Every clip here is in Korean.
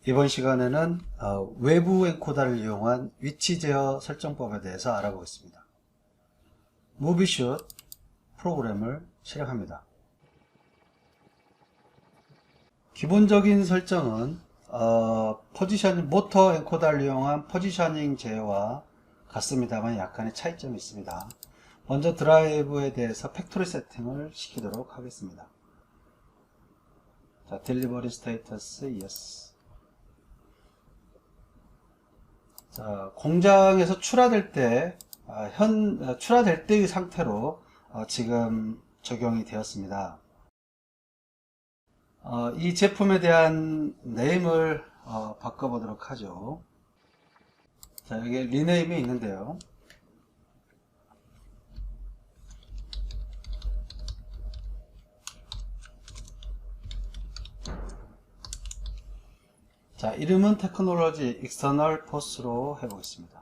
이번 시간에는 외부 엔코더를 이용한 위치 제어 설정법에 대해서 알아보겠습니다. 무비슛 프로그램을 실행합니다. 기본적인 설정은 모터 엔코더를 이용한 포지셔닝 제어와 같습니다만 약간의 차이점이 있습니다. 먼저 드라이브에 대해서 팩토리 세팅을 시키도록 하겠습니다. 자, 딜리버리 스테이터스 yes. 자, 공장에서 출하될 때, 출하될 때의 상태로 지금 적용이 되었습니다. 이 제품에 대한 네임을 바꿔보도록 하죠. 자, 여기 리네임이 있는데요. 자, 이름은 테크놀로지 익스터널 포스로 해보겠습니다.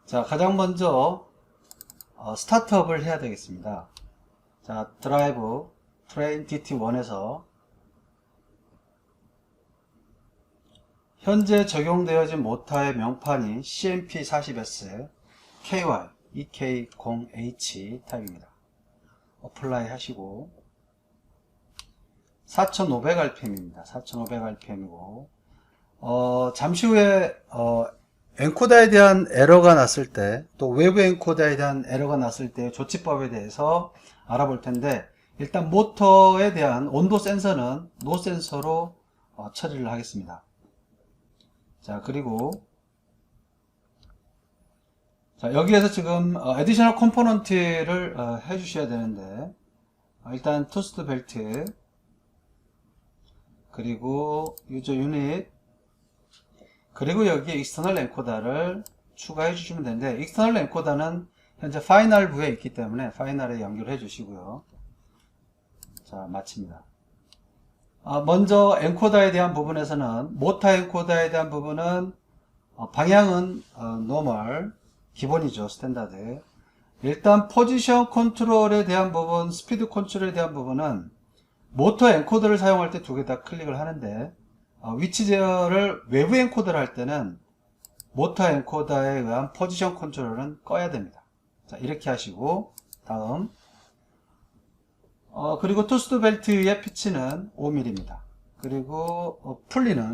자, 가장 먼저 스타트업을 해야 되겠습니다. 자, 드라이브 트레인 DT1에서 현재 적용되어진 모터의 명판이 CMP40S KY EK0H 타입입니다. 어플라이 하시고 4500rpm입니다. 4500rpm이고 잠시 후에 엔코더에 대한 에러가 났을 때, 또 외부 엔코더에 대한 에러가 났을 때 조치법에 대해서 알아볼 텐데, 일단 모터에 대한 온도 센서는 노 센서로 처리를 하겠습니다. 자, 그리고 자, 여기에서 지금 애디셔널 컴포넌트를 해 주셔야 되는데, 일단 토스트 벨트, 그리고 유저 유닛, 그리고 여기에 익스터널 엔코더를 추가해 주시면 되는데, 익스터널 엔코더는 현재 파이널 부에 있기 때문에 파이널에 연결해 주시고요. 자, 마칩니다. 먼저 엔코더에 대한 부분에서는, 모터 엔코더에 대한 부분은 방향은 노멀, 기본이죠, 스탠다드. 일단 포지션 컨트롤에 대한 부분, 스피드 컨트롤에 대한 부분은 모터 엔코더를 사용할 때 두 개 다 클릭을 하는데, 위치 제어를 외부 엔코더를 할 때는 모터 엔코더에 의한 포지션 컨트롤은 꺼야 됩니다. 자, 이렇게 하시고, 다음 그리고 토스트 벨트의 피치는 5mm입니다. 그리고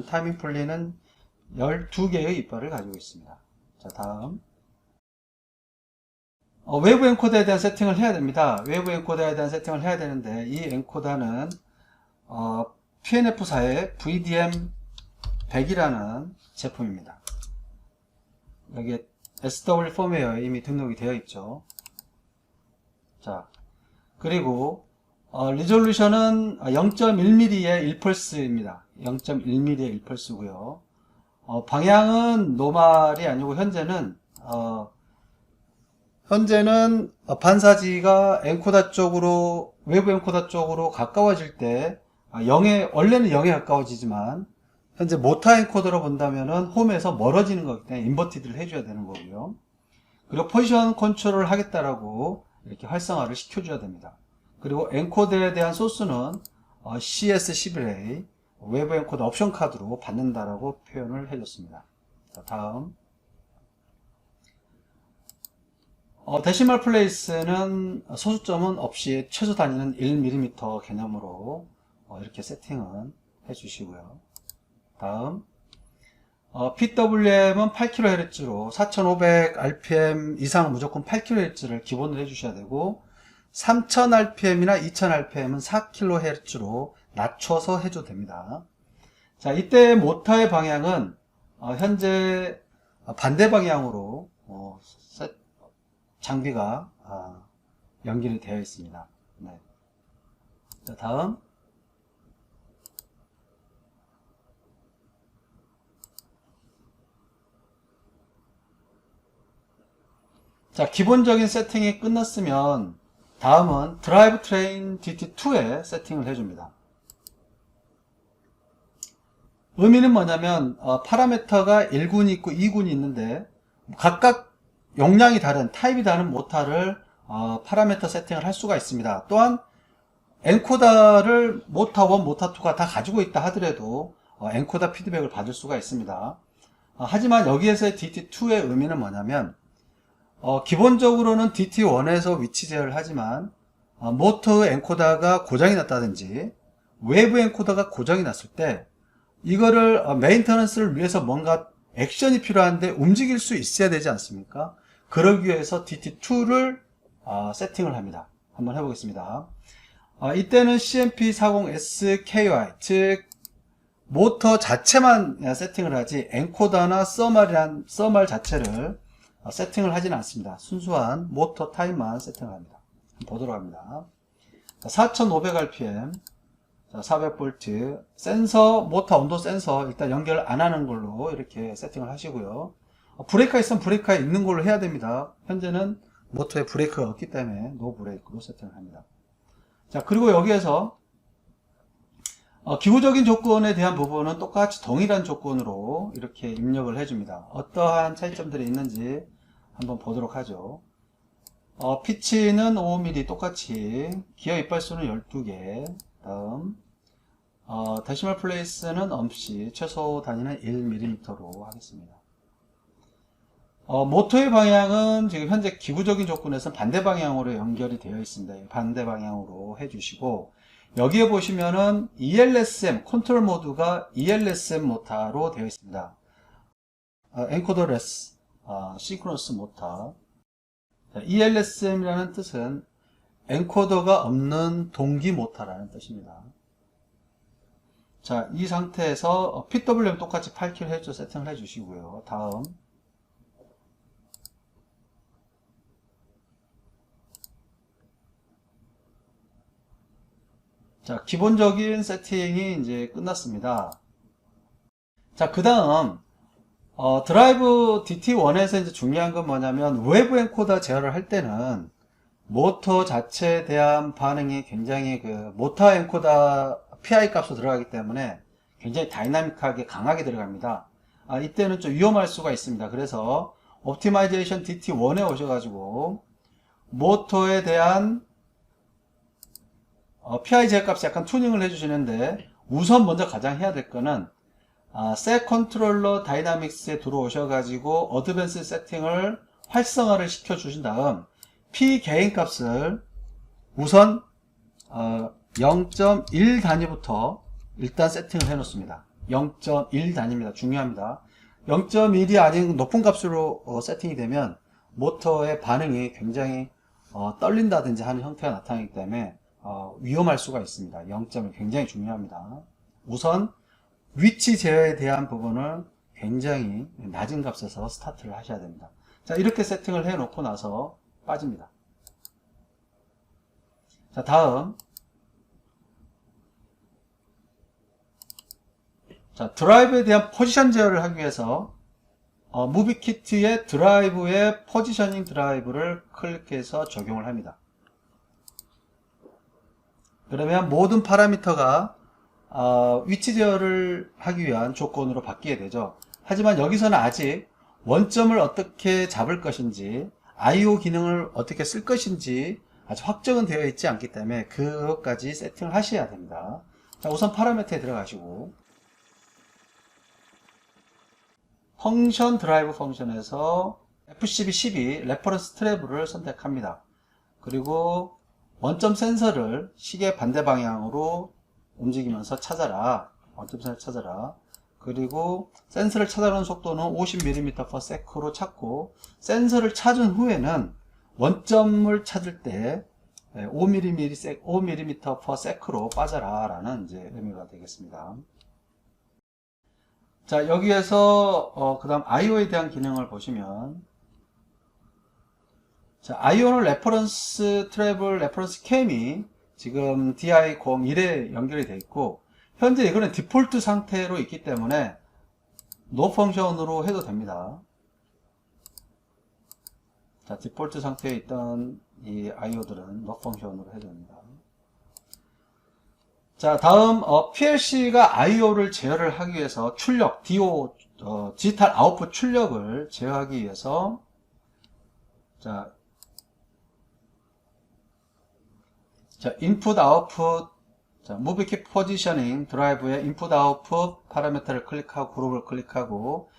타이밍 풀리는 12개의 이빨을 가지고 있습니다. 자, 다음 외부 엔코더에 대한 세팅을 해야 됩니다. 외부 엔코더에 대한 세팅을 해야 되는데, 이 엔코더는 PNF사의 VDM100이라는 제품입니다. 여기에 SW 펌웨어에 이미 등록이 되어 있죠. 자, 그리고 리졸루션은 0.1mm의 1펄스입니다. 0.1mm의 1펄스고요. 방향은 노멀이 아니고 현재는 반사지가 엔코더 쪽으로, 외부 엔코더 쪽으로 가까워질 때 원래는 0에 가까워지지만 현재 모터 엔코더로 본다면은 홈에서 멀어지는 거기 때문에 인버티드를 해줘야 되는 거고요. 그리고 포지션 컨트롤을 하겠다라고 이렇게 활성화를 시켜줘야 됩니다. 그리고 엔코더에 대한 소스는 CS11A 외부 엔코더 옵션 카드로 받는다라고 표현을 해줬습니다. 자, 다음 데시멀 플레이스는 소수점은 없이 최소 단위는 1mm 개념으로 이렇게 세팅은 해주시고요. 다음 PWM은 8kHz로 4500rpm 이상은 무조건 8kHz를 기본으로 해주셔야 되고 3000rpm이나 2000rpm은 4kHz로 낮춰서 해줘도 됩니다. 자, 이때 모터의 방향은 현재 반대 방향으로 장비가 연결이 되어 있습니다. 네. 자, 다음 자, 기본적인 세팅이 끝났으면 다음은 드라이브 트레인 DT2에 세팅을 해줍니다. 의미는 뭐냐면 파라미터가 1군이 있고 2군이 있는데 각각 용량이 다른, 타입이 다른 모터를 파라미터 세팅을 할 수가 있습니다. 또한 엔코더를 모타 1, 모타 2가 다 가지고 있다 하더라도 엔코더 피드백을 받을 수가 있습니다. 하지만 여기에서의 DT2의 의미는 뭐냐면 기본적으로는 DT1에서 위치 제어를 하지만 모터 엔코더가 고장이 났다든지 외부 엔코더가 고장이 났을 때 이거를 메인터넌스를 위해서 뭔가 액션이 필요한데 움직일 수 있어야 되지 않습니까? 그러기 위해서 DT2를 세팅을 합니다. 한번 해보겠습니다. 이때는 CMP40SKY 즉 모터 자체만 세팅을 하지 엔코더나 써말 자체를 세팅을 하지는 않습니다. 순수한 모터 타입만 세팅을 합니다. 보도록 합니다. 4500rpm 400V 센서 모터 온도 센서 일단 연결 안 하는 걸로 이렇게 세팅을 하시고요. 브레이커 있으면 브레이커 있는 걸로 해야 됩니다. 현재는 모터에 브레이크가 없기 때문에 노 브레이크로 세팅을 합니다. 자, 그리고 여기에서 기구적인 조건에 대한 부분은 똑같이 동일한 조건으로 이렇게 입력을 해줍니다. 어떠한 차이점들이 있는지 한번 보도록 하죠. 피치는 5mm 똑같이, 기어 이빨수는 12개, 다음 데시멀 플레이스는 없이 최소 단위는 1mm로 하겠습니다. 모터의 방향은 지금 현재 기구적인 조건에서는 반대 방향으로 연결이 되어 있습니다. 반대 방향으로 해주시고, 여기에 보시면은 ELSM 컨트롤 모드가 ELSM 모터로 되어 있습니다. 엔코더레스 시크로너스 모터. ELSM이라는 뜻은 엔코더가 없는 동기 모터라는 뜻입니다. 자, 이 상태에서 PWM 똑같이 8kHz 세팅을 해주시고요. 다음 자, 기본적인 세팅이 이제 끝났습니다. 자, 그 다음 드라이브 DT1에서 이제 중요한 건 뭐냐면 외부 엔코더 제어를 할 때는 모터 자체에 대한 반응이 굉장히 모터 엔코더 PI 값으로 들어가기 때문에 굉장히 다이나믹하게 강하게 들어갑니다. 이때는 좀 위험할 수가 있습니다. 그래서 옵티마이제이션 DT1에 오셔가지고 모터에 대한 PI 제어값 약간 튜닝을 해주시는데 우선 먼저 가장 해야 될 거는 셋 컨트롤러 다이나믹스에 들어오셔가지고 어드밴스 세팅을 활성화를 시켜 주신 다음 P 개인 값을 우선 0.1 단위부터 일단 세팅을 해 놓습니다. 0.1 단위입니다. 중요합니다. 0.1이 아닌 높은 값으로 세팅이 되면 모터의 반응이 굉장히 떨린다든지 하는 형태가 나타나기 때문에 위험할 수가 있습니다. 0점이 굉장히 중요합니다. 우선 위치 제어에 대한 부분을 굉장히 낮은 값에서 스타트를 하셔야 됩니다. 자, 이렇게 세팅을 해 놓고 나서 빠집니다. 자, 다음 자, 드라이브에 대한 포지션 제어를 하기 위해서 무비 키트의 드라이브의 포지셔닝 드라이브를 클릭해서 적용을 합니다. 그러면 모든 파라미터가 위치 제어를 하기 위한 조건으로 바뀌게 되죠. 하지만 여기서는 아직 원점을 어떻게 잡을 것인지 IO 기능을 어떻게 쓸 것인지 아직 확정은 되어 있지 않기 때문에 그것까지 세팅을 하셔야 됩니다. 자, 우선 파라미터에 들어가시고 펑션 드라이브 펑션에서 FCB12 레퍼런스 트래블을 선택합니다. 그리고 원점 센서를 시계 반대 방향으로 움직이면서 찾아라. 원점 센서 찾아라. 그리고 센서를 찾아오는 속도는 50mm/s로 찾고 센서를 찾은 후에는 원점을 찾을 때 5mm/s로 빠져라 라는 이제 의미가 되겠습니다. 자, 여기에서 그 다음 IO에 대한 기능을 보시면 자, IO는 레퍼런스 트래블 레퍼런스 캠이 지금 DI01에 연결이 되어 있고 현재 이거는 디폴트 상태로 있기 때문에 노 펑션으로 해도 됩니다. 자, 디폴트 상태에 있던 이 IO들은 노 펑션으로 해도 됩니다. 자, 다음 PLC가 IO를 제어를 하기 위해서 출력 DO 디지털 아웃풋 출력을 제어하기 위해서 자, 자, 인풋, 아웃풋, 자, 무비 키 포지셔닝 드라이브의 인풋, 아웃풋 파라미터를 클릭하고 그룹을 클릭하고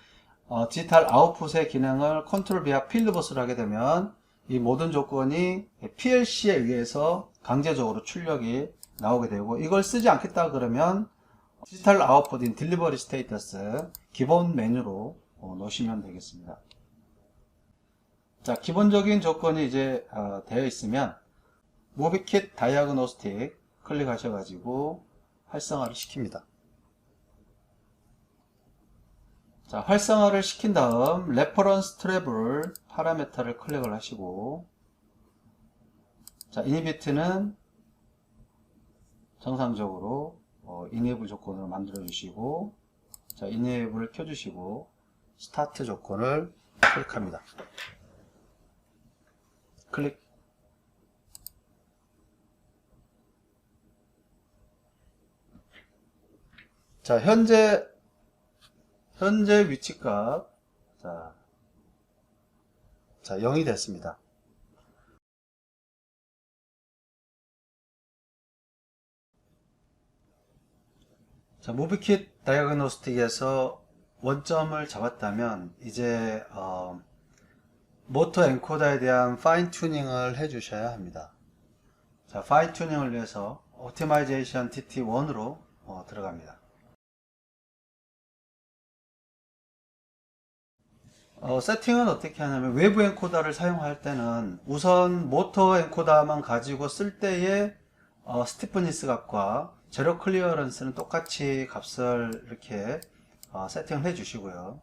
디지털 아웃풋의 기능을 컨트롤 비하 필드버스를 하게 되면 이 모든 조건이 PLC에 의해서 강제적으로 출력이 나오게 되고, 이걸 쓰지 않겠다 그러면 디지털 아웃풋인 딜리버리 스테이터스 기본 메뉴로 놓으시면 되겠습니다. 자, 기본적인 조건이 이제 되어 있으면 무비킷 다이아그노스틱 클릭하셔가지고 활성화를 시킵니다. 자, 활성화를 시킨 다음 레퍼런스 트래블 파라미터를 클릭을 하시고, 자, 이니비트는 정상적으로 이네이블 조건으로 만들어 주시고, 자, 이네이블을 켜주시고 스타트 조건을 클릭합니다. 클릭. 자, 현재 위치값 자 0이 됐습니다. 자, 무비킷 다이아그노스틱에서 원점을 잡았다면 이제 모터 엔코더에 대한 파인 튜닝을 해 주셔야 합니다. 자, 파인 튜닝을 위해서 옵티마이제이션 TT1으로 들어갑니다. 세팅은 어떻게 하냐면, 외부 엔코더를 사용할 때는 우선 모터 엔코더만 가지고 쓸 때의 스티프니스 값과 제로 클리어런스는 똑같이 값을 이렇게 세팅을 해 주시고요.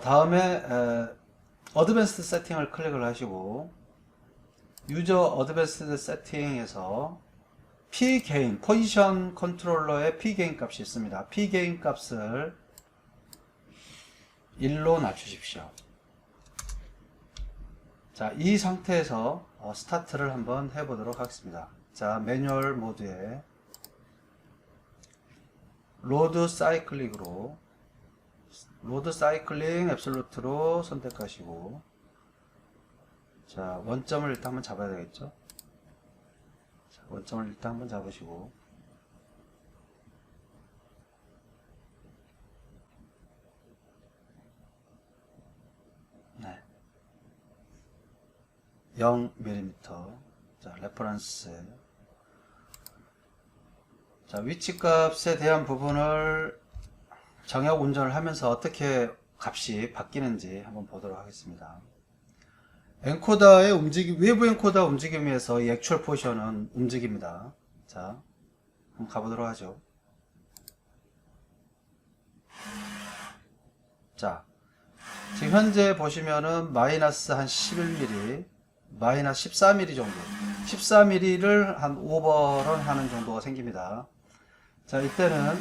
다음에 어드밴스드 세팅을 클릭을 하시고, 유저 어드밴스드 세팅에서 P게인, 포지션 컨트롤러의 P게인 값이 있습니다. P게인 값을 1로 낮추십시오. 자, 이 상태에서 스타트를 한번 해보도록 하겠습니다. 자, 매뉴얼 모드에 로드 사이클링으로 로드 사이클링 앱솔루트로 선택하시고, 자, 원점을 일단 한번 잡아야 되겠죠. 자, 원점을 일단 한번 잡으시고, 네, 0mm. 자, 레퍼런스. 자, 위치값에 대한 부분을 정역 운전을 하면서 어떻게 값이 바뀌는지 한번 보도록 하겠습니다. 엔코더의 외부 엔코더 움직임에서 이 액츄얼 포지션은 움직입니다. 자, 한번 가보도록 하죠. 자, 지금 현재 보시면은 마이너스 한 11mm, 마이너스 14mm 정도, 14mm를 한 오버런 하는 정도가 생깁니다. 자, 이때는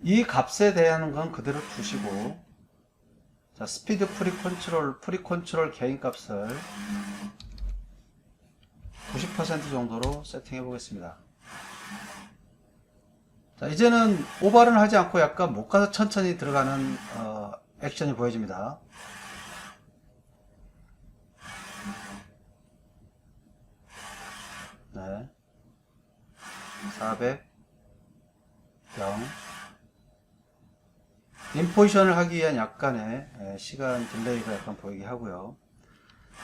이 값에 대한 건 그대로 두시고, 자, 스피드 프리 컨트롤 게인 값을 90% 정도로 세팅해 보겠습니다. 자, 이제는 오버는 하지 않고 약간 못 가서 천천히 들어가는 액션이 보여집니다. 네, 400 0. 인포지션을 하기 위한 약간의 시간 딜레이가 약간 보이게 하고요.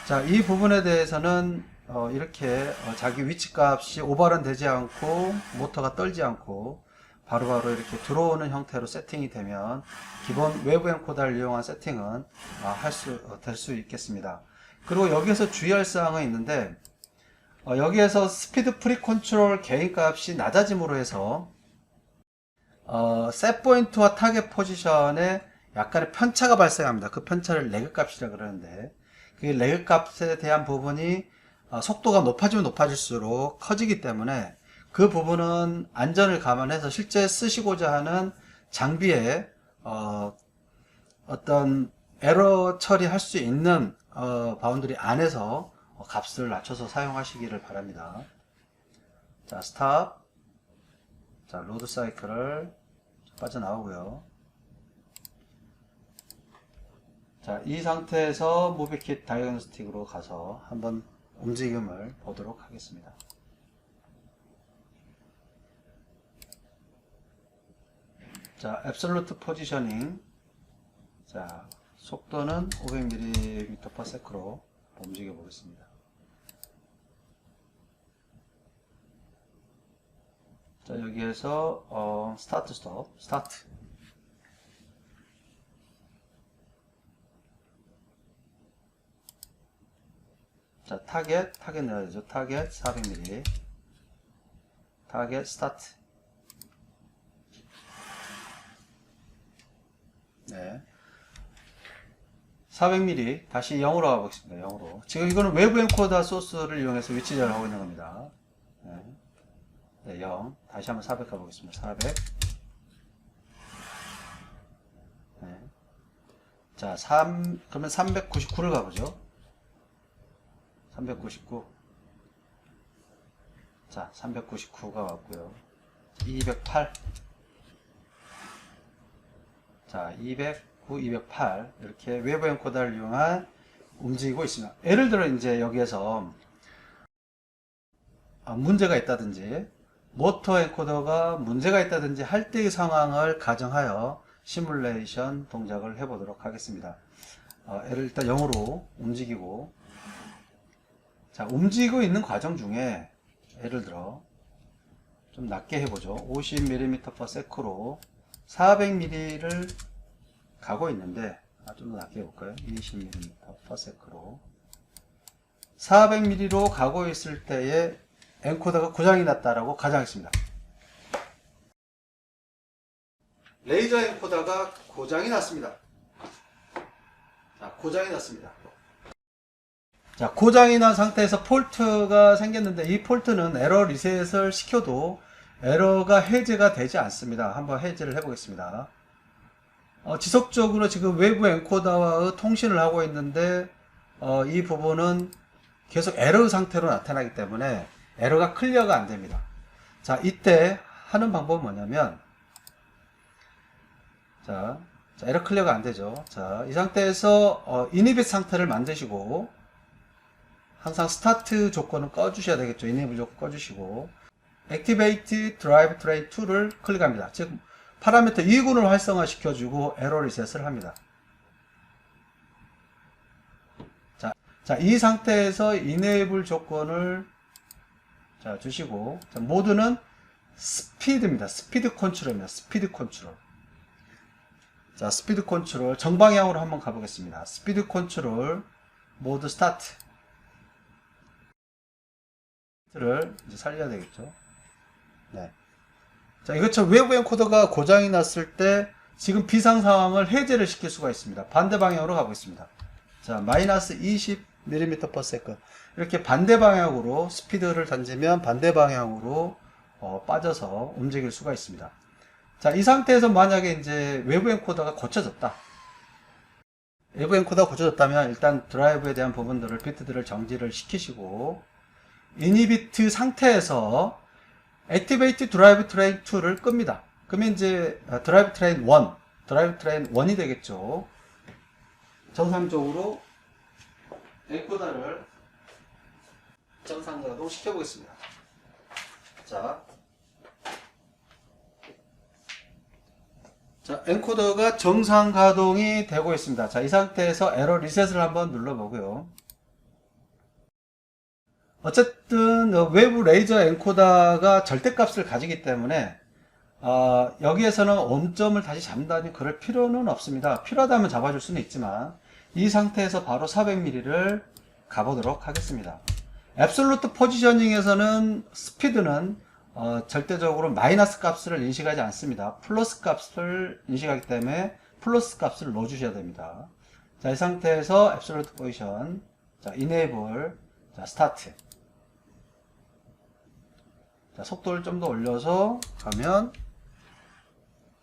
자, 이 부분에 대해서는 이렇게 자기 위치값이 오버런 되지 않고 모터가 떨지 않고 바로바로 이렇게 들어오는 형태로 세팅이 되면 기본 외부 엔코더를 이용한 세팅은 될 수 있겠습니다. 그리고 여기에서 주의할 사항은 있는데, 여기에서 스피드 프리 컨트롤 게인 값이 낮아짐으로 해서 셋 포인트와 타겟 포지션에 약간의 편차가 발생합니다. 그 편차를 레그 값이라 그러는데, 그 레그 값에 대한 부분이 속도가 높아지면 높아질수록 커지기 때문에 그 부분은 안전을 감안해서 실제 쓰시고자 하는 장비에 어떤 에러 처리할 수 있는 바운더리 안에서 값을 낮춰서 사용하시기를 바랍니다. 자, 스탑. 자, 로드 사이클을 빠져나오고요. 자, 이 상태에서 무비킷 다이그노스틱으로 가서 한번 움직임을 보도록 하겠습니다. 자, 앱솔루트 포지셔닝. 자, 속도는 500mm/s로 움직여 보겠습니다. 자, 여기에서 스타트 스톱, 스타트. 자, 타겟 넣어야 되죠. 타겟 400mm. 타겟 스타트. 네. 400mm 다시 0으로 가보겠습니다. 0으로. 지금 이거는 외부 엔코더 소스를 이용해서 위치 조절을 하고 있는 겁니다. 네. 네, 0. 다시 한번 400 가보겠습니다. 400. 네. 자, 그러면 399를 가보죠. 399. 자, 399가 왔고요. 208. 자, 209, 208 이렇게 외부 엔코더를 이용한 움직이고 있습니다. 예를 들어 이제 여기에서 문제가 있다든지 모터 엔코더가 문제가 있다든지 할 때의 상황을 가정하여 시뮬레이션 동작을 해보도록 하겠습니다. 얘를 일단 0으로 움직이고, 자, 움직이고 있는 과정 중에 예를 들어 좀 낮게 해보죠. 50mm/s로 400mm를 가고 있는데, 좀 더 낮게 해볼까요? 20mm/s로 400mm로 가고 있을 때에 엔코더가 고장이 났다라고 가정하겠습니다. 레이저 엔코더가 고장이 났습니다. 자, 고장이 났습니다. 자, 고장이 난 상태에서 폴트가 생겼는데, 이 폴트는 에러 리셋을 시켜도 에러가 해제가 되지 않습니다. 한번 해제를 해보겠습니다. 지속적으로 지금 외부 엔코더와 통신을 하고 있는데, 이 부분은 계속 에러 상태로 나타나기 때문에 에러가 클리어가 안 됩니다. 자, 이때 하는 방법은 뭐냐면, 자, 에러 클리어가 안 되죠. 자, 이 상태에서 이니빗 상태를 만드시고, 항상 스타트 조건은 꺼주셔야 되겠죠. 이니빗 조건 꺼주시고, Activate Drive Train 2를 클릭합니다. 즉, 파라미터 2군을 활성화시켜주고 에러 리셋을 합니다. 자, 이 상태에서 Enable 조건을 자, 주시고, 자, 모드는 스피드입니다. 스피드 컨트롤입니다. 스피드 컨트롤. 자, 스피드 컨트롤 정방향으로 한번 가보겠습니다. 스피드 컨트롤 모드 스타트. 를 이제 살려야 되겠죠. 네. 자, 이것처럼 외부 엔코더가 고장이 났을 때 지금 비상 상황을 해제를 시킬 수가 있습니다. 반대 방향으로 가보겠습니다. 자, 마이너스 20mm/s. 이렇게 반대 방향으로 스피드를 던지면 반대 방향으로 빠져서 움직일 수가 있습니다. 자, 이 상태에서 만약에 이제 외부 엔코더가 고쳐졌다. 외부 엔코더가 고쳐졌다면 일단 드라이브에 대한 부분들을, 비트들을 정지를 시키시고, 이니비트 상태에서 Activate Drive Train 2를 끕니다. 그러면 이제 드라이브 트레인 1, 드라이브 트레인 1이 되겠죠. 정상적으로 엔코더를 정상가동 시켜보겠습니다. 자, 엔코더가 정상 가동이 되고 있습니다. 자, 이 상태에서 에러 리셋을 한번 눌러보고요. 어쨌든 외부 레이저 엔코더가 절대값을 가지기 때문에 여기에서는 엄점을 다시 잡는다니 그럴 필요는 없습니다. 필요하다면 잡아줄 수는 있지만 이 상태에서 바로 400mm를 가보도록 하겠습니다. 앱솔루트 포지셔닝에서는 스피드는 절대적으로 마이너스 값을 인식하지 않습니다. 플러스 값을 인식하기 때문에 플러스 값을 넣어주셔야 됩니다. 자, 이 상태에서 앱솔루트 포지션, 자, 이네이블, 자, 스타트. 자, 속도를 좀 더 올려서 가면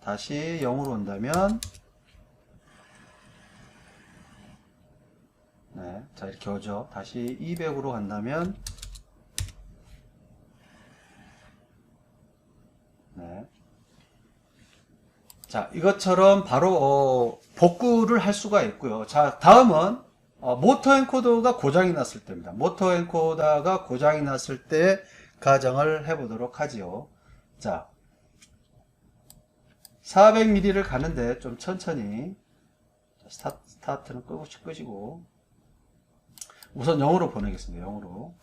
다시 0으로 온다면, 네, 자, 이렇게 오죠. 다시 200으로 간다면, 네, 자, 이것처럼 바로 복구를 할 수가 있고요. 자, 다음은 모터 엔코더가 고장이 났을 때입니다. 모터 엔코더가 고장이 났을 때 가정을 해보도록 하지요. 자, 400mm를 가는데 좀 천천히 스타트는 끄시고 우선 0으로 보내겠습니다. 0으로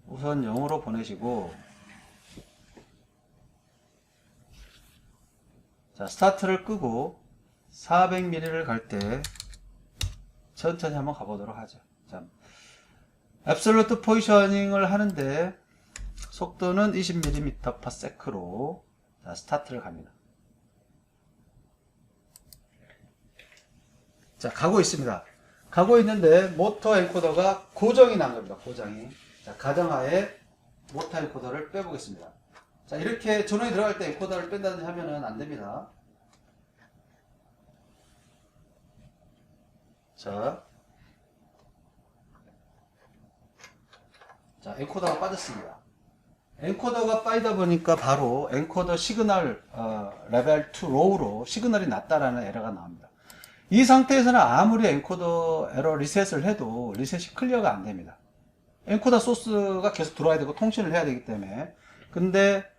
우선 0으로 보내시고, 자, 스타트를 끄고 400mm를 갈 때 천천히 한번 가보도록 하죠. 자, 앱솔루트 포지셔닝을 하는데 속도는 20mm/s로 자, 스타트를 갑니다. 자, 가고 있습니다. 가고 있는데 모터 엔코더가 고정이 난 겁니다. 고장이. 자, 가정하에 모터 엔코더를 빼보겠습니다. 자, 이렇게 전원이 들어갈 때 엔코더를 뺀다든지 하면은 안 됩니다. 자, 엔코더가 빠졌습니다. 엔코더가 빠지다 보니까 바로 엔코더 시그널 레벨 2 로우로 시그널이 낮다라는 에러가 나옵니다. 이 상태에서는 아무리 엔코더 에러 리셋을 해도 리셋이 클리어가 안 됩니다. 엔코더 소스가 계속 들어와야 되고 통신을 해야 되기 때문에. 근데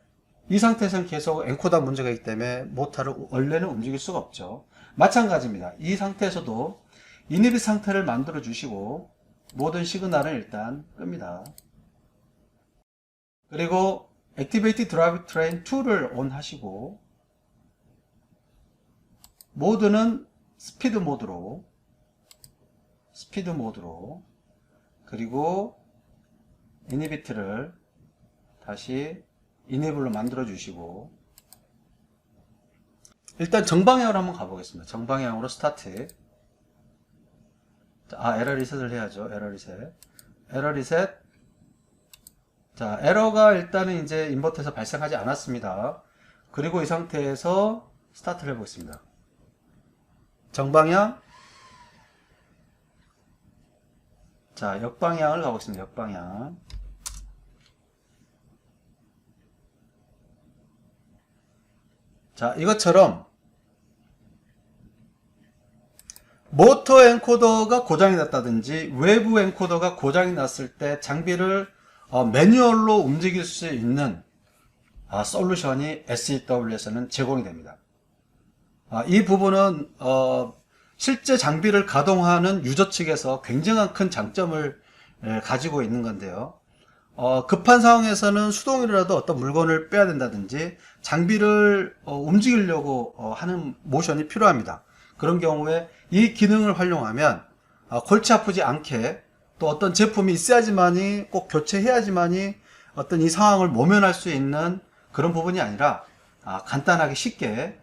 이 상태에서는 계속 엔코더 문제가 있기 때문에 모터를 원래는 움직일 수가 없죠. 마찬가지입니다. 이 상태에서도 이니빗 상태를 만들어 주시고 모든 시그널을 일단 끕니다. 그리고 액티베이트 드라이브 트레인 2를 온 하시고 모드는 스피드 모드로 그리고 이니비트를 다시 이네블로 만들어 주시고 일단 정방향으로 한번 가보겠습니다. 정방향으로 스타트. 자, 에러 리셋을 해야죠. 에러 리셋. 자, 에러가 일단은 이제 인버터에서 발생하지 않았습니다. 그리고 이 상태에서 스타트를 해보겠습니다. 정방향. 자, 역방향을 가보겠습니다. 역방향. 자, 이것처럼 모터 엔코더가 고장이 났다든지 외부 엔코더가 고장이 났을 때 장비를 매뉴얼로 움직일 수 있는 솔루션이 SEW에서는 제공이 됩니다. 이 부분은 실제 장비를 가동하는 유저 측에서 굉장한 큰 장점을 가지고 있는 건데요. 급한 상황에서는 수동이라도 어떤 물건을 빼야 된다든지 장비를 움직이려고 하는 모션이 필요합니다. 그런 경우에 이 기능을 활용하면 골치 아프지 않게, 또 어떤 제품이 있어야지만이 꼭 교체해야지만이 어떤 이 상황을 모면할 수 있는 그런 부분이 아니라 간단하게 쉽게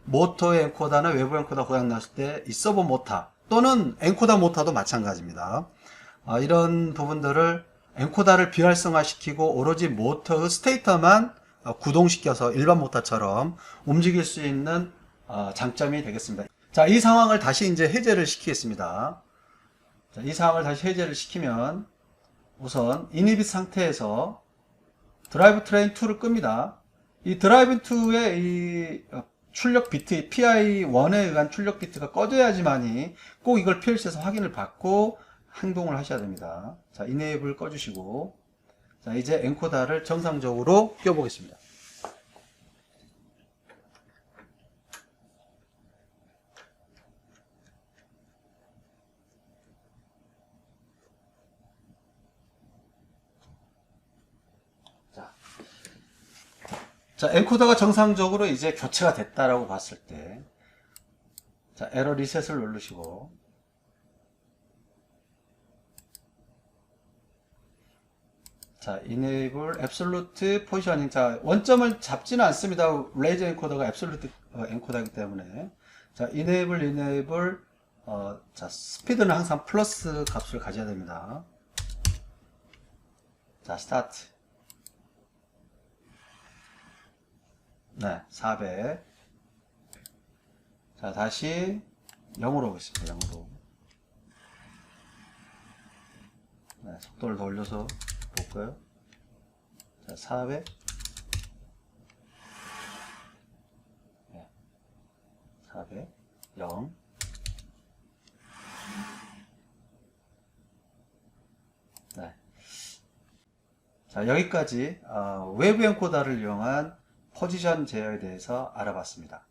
모터의 엔코더나 외부 엔코더 고장 났을 때 이 서버 모터 또는 엔코더 모터도 마찬가지입니다. 이런 부분들을 엔코더를 비활성화시키고 오로지 모터의 스테이터만 구동시켜서 일반 모터처럼 움직일 수 있는 장점이 되겠습니다. 자, 이 상황을 다시 이제 해제를 시키겠습니다. 자, 이 상황을 다시 해제를 시키면 우선 이니빗 상태에서 드라이브 트레인 2를 끕니다. 이 드라이브 2의 이 출력 비트, PI1에 의한 출력 비트가 꺼져야지만이 꼭 이걸 PLC에서 확인을 받고 행동을 하셔야 됩니다. 자, 이네이블 꺼주시고, 자, 이제 엔코더를 정상적으로 껴보겠습니다. 자, 엔코더가 정상적으로 이제 교체가 됐다라고 봤을 때, 자, 에러 리셋을 누르시고, 자, enable absolute positioning. 자, 원점을 잡지는 않습니다. 레이저 엔코더가 absolute 엔코더이기 때문에. 자, enable, 자, 스피드는 항상 플러스 값을 가져야 됩니다. 자, 스타트. 네, 400. 자, 다시 0으로 오겠습니다. 0으로. 네, 속도를 더 올려서 볼까요? 자, 400. 네, 400, 0. 네. 자, 여기까지 외부 엔코더를 이용한 포지션 제어에 대해서 알아봤습니다.